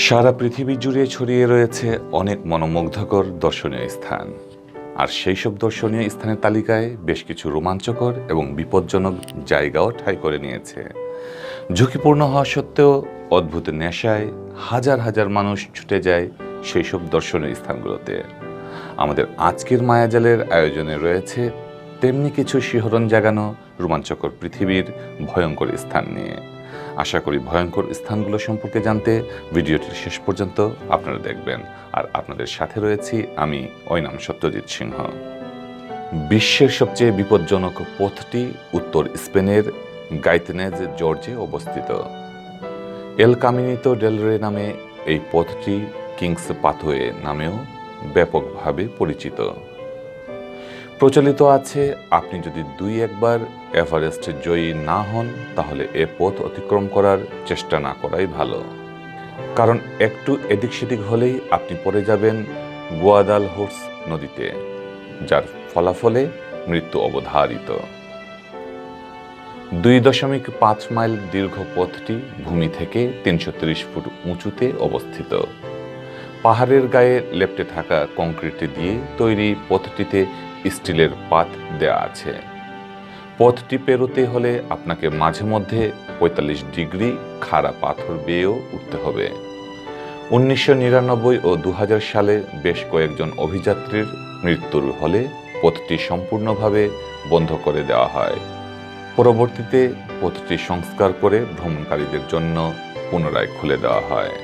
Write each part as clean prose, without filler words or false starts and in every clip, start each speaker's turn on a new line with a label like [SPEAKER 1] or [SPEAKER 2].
[SPEAKER 1] সারা পৃথিবী জুড়ে ছড়িয়ে রয়েছে অনেক মনোমুগ্ধকর দর্শনীয় স্থান, আর সেই সব দর্শনীয় স্থানের তালিকায় বেশ কিছু রোমাঞ্চকর এবং বিপজ্জনক জায়গাও ঠাঁই করে নিয়েছে। ঝুঁকিপূর্ণ হওয়া সত্ত্বেও অদ্ভুত নেশায় হাজার হাজার মানুষ ছুটে যায় সেই সব দর্শনীয় স্থানগুলোতে। আমাদের আজকের মায়াজালের আয়োজনে রয়েছে তেমনি কিছু শিহরণ জাগানো রোমাঞ্চকর পৃথিবীর ভয়ঙ্কর স্থান নিয়ে। আশা করি ভয়ঙ্কর স্থানগুলো সম্পর্কে জানতে ভিডিওটির শেষ পর্যন্ত আপনারা দেখবেন। আর আপনাদের সাথে রয়েছি আমি, নাম সত্যজিৎ সিংহ। বিশ্বের সবচেয়ে বিপজ্জনক পথটি উত্তর স্পেনের গাইতেনেজ জর্জে অবস্থিত। এল কামিনিতো ডেল রে নামে এই পথটি কিংস পাথওয়ে নামেও ব্যাপকভাবে পরিচিত। প্রচলিত আছে আপনি যদি একবার এভারেস্ট জয়ী না হন তাহলে এ পথ অতিক্রম করার চেষ্টা না করাই ভালো, কারণ একটু এদিক সেদিক হলেই আপনি পড়ে যাবেন গুয়াদালহোর্স নদীতে, যার ফলাফলে মৃত্যু অবধারিত। 2.5 মাইল দীর্ঘ পথটি ভূমি থেকে 330 ফুট উঁচুতে অবস্থিত। পাহাড়ের গায়ে লেপ্টে থাকা কংক্রিট দিয়ে তৈরি পথটিতে স্টিলের পাত দেয়া আছে। পথটি পেরোতে হলে আপনাকে মাঝে মধ্যে 45 ডিগ্রি খাড়া পাথর বেয়েও উঠতে হবে। 1999 ও 2000 সালে বেশ কয়েকজন অভিযাত্রীর মৃত্যুর হলে পথটি সম্পূর্ণভাবে বন্ধ করে দেওয়া হয়। পরবর্তীতে পথটি সংস্কার করে ভ্রমণকারীদের জন্য পুনরায় খুলে দেওয়া হয়।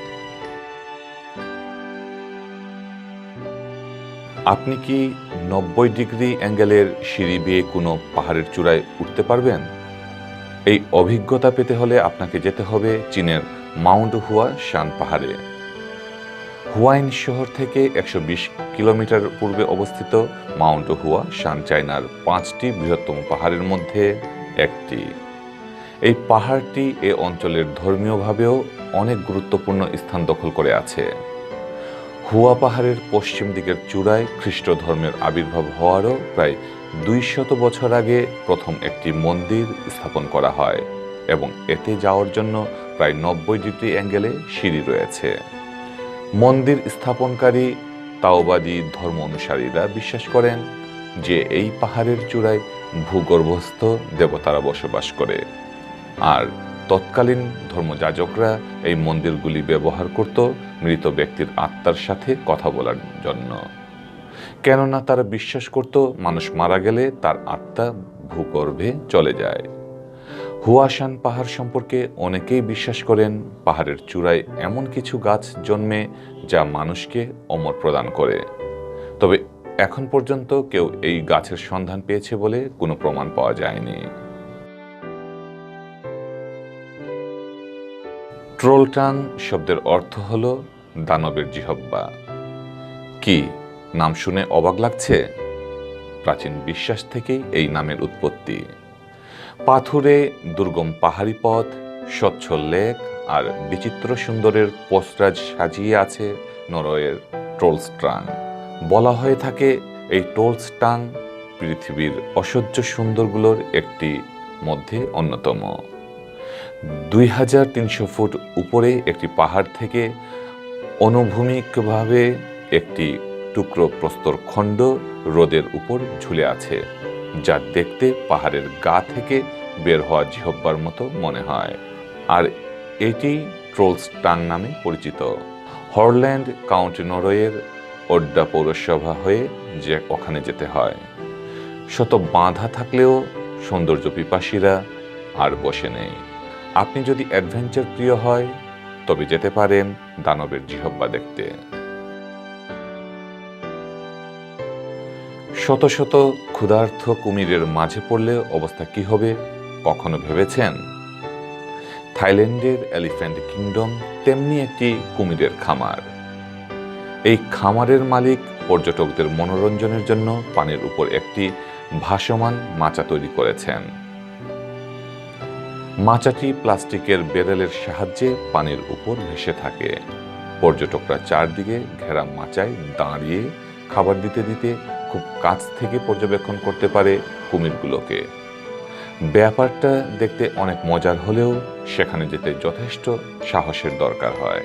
[SPEAKER 1] আপনি কি 90 ডিগ্রি অ্যাঙ্গেলের সিঁড়ি বেয়ে কোনো পাহাড়ের চূড়ায় উঠতে পারবেন? এই অভিজ্ঞতা পেতে হলে আপনাকে যেতে হবে চীনের মাউন্ট হুয়া শান পাহাড়ে। হুয়াইন শহর থেকে 120 কিলোমিটার পূর্বে অবস্থিত মাউন্ট হুয়া শান চায়নার 5টি বৃহত্তম পাহাড়ের মধ্যে একটি। এই পাহাড়টি এ অঞ্চলের ধর্মীয়ভাবেও অনেক গুরুত্বপূর্ণ স্থান দখল করে আছে। হুয়া পাহাড়ের পশ্চিম দিকের চূড়ায় খ্রিস্ট ধর্মের আবির্ভাব হওয়ারও প্রায় 200 বছর আগে প্রথম একটি মন্দির স্থাপন করা হয় এবং এতে যাওয়ার জন্য প্রায় 90 ডিগ্রি অ্যাঙ্গেলে সিঁড়ি রয়েছে। মন্দির স্থাপনকারী তাওবাদী ধর্ম অনুসারীরা বিশ্বাস করেন যে এই পাহাড়ের চূড়ায় ভূগর্ভস্থ দেবতারা বসবাস করে, আর তৎকালীন ধর্মযাজকরা এই মন্দিরগুলি ব্যবহার করত মৃত ব্যক্তির আত্মার সাথে কথা বলার জন্য, কেননা তারা বিশ্বাস করত মানুষ মারা গেলে তার আত্মা ভূগর্ভে চলে যায়। হুয়াশান পাহাড় সম্পর্কে অনেকেই বিশ্বাস করেন পাহাড়ের চূড়ায় এমন কিছু গাছ জন্মে যা মানুষকে অমর প্রদান করে, তবে এখন পর্যন্ত কেউ এই গাছের সন্ধান পেয়েছে বলে কোনো প্রমাণ পাওয়া যায়নি। ট্রোলটাং শব্দের অর্থ হল দানবের জিহ্বা। কি নাম শুনে অবাক লাগছে? প্রাচীন বিশ্বাস থেকেই এই নামের উৎপত্তি। পাথুরে দুর্গম পাহাড়ি পথ, স্বচ্ছ লেক আর বিচিত্র সুন্দরের পোস্টরাজ সাজিয়ে আছে নরওয়ের ট্রোলস্ট্রাং। বলা হয়ে থাকে এই ট্রোলস্ট্রাং পৃথিবীর অসহ্য সুন্দরগুলোর একটি মধ্যে অন্যতম। 2300 ফুট উপরে একটি পাহাড় থেকে অনুভূমিকভাবে একটি টুকরো প্রস্তর খণ্ড রোদের উপর ঝুলে আছে, যা দেখতে পাহাড়ের গা থেকে বের হওয়া জিহ্বার মতো মনে হয়, আর এটি ট্রোলস্টাং নামে পরিচিত। হরল্যান্ড কাউন্টি নরওয়ের ওড্ডা পৌরসভা হয়ে যে ওখানে যেতে হয়। শত বাঁধা থাকলেও সৌন্দর্য পিপাসীরা আর বসে নেই। আপনি যদি অ্যাডভেঞ্চার প্রিয় হয় তবে যেতে পারেন দানবের জিহ্বা দেখতে। শত শত ক্ষুধার্ত কুমিরের মাঝে পড়লে অবস্থা কি হবে কখনো ভেবেছেন? থাইল্যান্ডের এলিফ্যান্ট কিংডম তেমনি একটি কুমিরের খামার। এই খামারের মালিক পর্যটকদের মনোরঞ্জনের জন্য পানির উপর একটি ভাসমান মাচা তৈরি করেছেন। মাচাটি প্লাস্টিকের বেরেলের সাহায্যে পানির উপর ভেসে থাকে। পর্যটকরা চারদিকে ঘেরা মাচায় দাঁড়িয়ে খাবার দিতে দিতে খুব কাছ থেকে পর্যবেক্ষণ করতে পারে কুমিরগুলোকে। ব্যাপারটা দেখতে অনেক মজার হলেও সেখানে যেতে যথেষ্ট সাহসের দরকার হয়।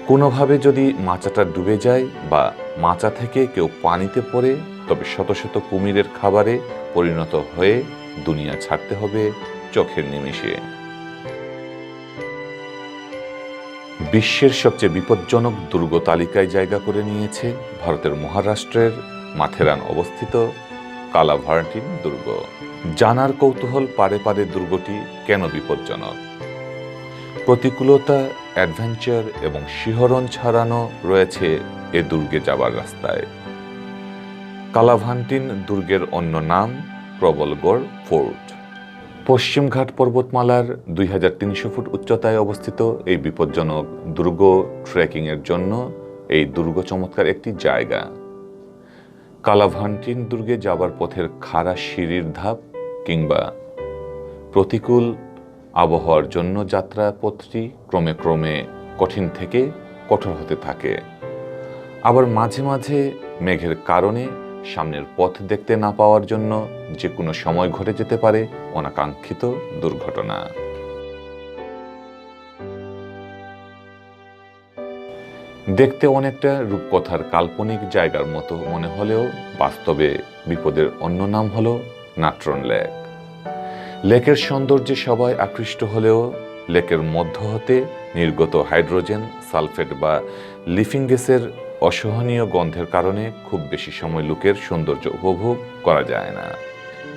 [SPEAKER 1] কোনোভাবে যদি মাচাটা ডুবে যায় বা মাচা থেকে কেউ পানিতে পড়ে, তবে শত শত কুমিরের খাবারে পরিণত হয়ে দুনিয়া ছাড়তে হবে চোখের নিমিষে। বিশ্বের সবচেয়ে বিপজ্জনক দুর্গ তালিকায় জায়গা করে নিয়েছে ভারতের মহারাষ্ট্রের মাথেরান অবস্থিত কালাভার্টিন দুর্গ। জানার কৌতূহল পারে পারে দুর্গটি কেন বিপজ্জনক। প্রতিকূলতা, অ্যাডভেঞ্চার এবং শিহরণ ছড়ানো রয়েছে এ দুর্গে যাবার রাস্তায়। কালাভান্টিন দুর্গের অন্য নাম প্রবলগড় ফোর্ট। পশ্চিমঘাট পর্বতমালার 2300 ফুট উচ্চতায় অবস্থিত এই বিপজ্জনক দুর্গ ট্রেকিংয়ের জন্য এই দুর্গ চমৎকার একটি জায়গা। কালাভান্টিন দুর্গে যাবার পথের খাড়া সিঁড়ির ধাপ কিংবা প্রতিকূল আবহাওয়ার জন্য যাত্রাপথটি ক্রমে ক্রমে কঠিন থেকে কঠোর হতে থাকে। আবার মাঝে মাঝে মেঘের কারণে সামনের পথ দেখতে না পাওয়ার জন্য যে কোনো সময় ঘটে যেতে পারে অনাকাঙ্ক্ষিত দুর্ঘটনা। দেখতে অনেকটা রূপকথার কাল্পনিক জায়গার মতো মনে হলেও বাস্তবে বিপদের অন্য নাম হলো নাট্রন লেক। লেকের সৌন্দর্যে সবাই আকৃষ্ট হলেও লেকের মধ্য হতে নির্গত হাইড্রোজেন সালফেট বা লিফিং গ্যাসের অসহনীয় গন্ধের কারণে খুব বেশি সময় লেকের সৌন্দর্য উপভোগ করা যায় না।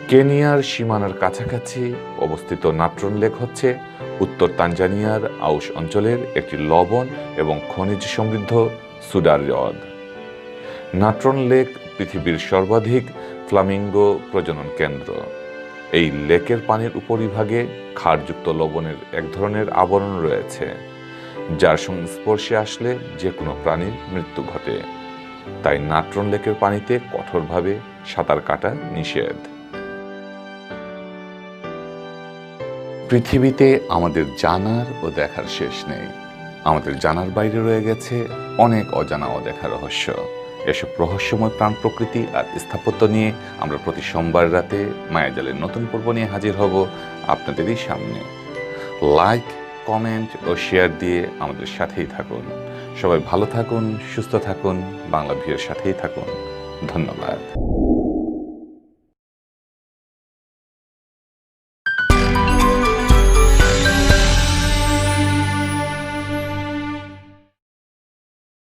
[SPEAKER 1] কেনিয়ার সীমানার কাছাকাছি অবস্থিত নাট্রন লেক হচ্ছে উত্তর তানজানিয়ার আউশ অঞ্চলের একটি লবণ এবং খনিজ সমৃদ্ধ সুডার হ্রদ। নাট্রন লেক পৃথিবীর সর্বাধিক ফ্লামিঙ্গো প্রজনন কেন্দ্র। এই লেকের পানির উপরিভাগে ক্ষারযুক্ত লবণের এক ধরনের আবরণ রয়েছে, যার সংস্পর্শে আসলে যে কোনো প্রাণীর মৃত্যু ঘটে। তাই নাট্রন লেকের পানিতে কঠোরভাবে সাঁতার কাটা নিষেধ। পৃথিবীতে আমাদের জানার ও দেখার শেষ নেই। আমাদের জানার বাইরে রয়ে গেছে অনেক অজানা অদেখা রহস্য। এসব রহস্যময় প্রাণ প্রকৃতি আর স্থাপত্য নিয়ে আমরা প্রতি সোমবার রাতে মায়াজালের নতুন পর্ব নিয়ে হাজির হব আপনাদেরই সামনে। লাইক, কমেন্ট ও শেয়ার দিয়ে আমাদের সাথেই থাকুন। সবাই ভালো থাকুন, সুস্থ থাকুন, বাংলা ভিউয়ের সাথেই থাকুন। ধন্যবাদ।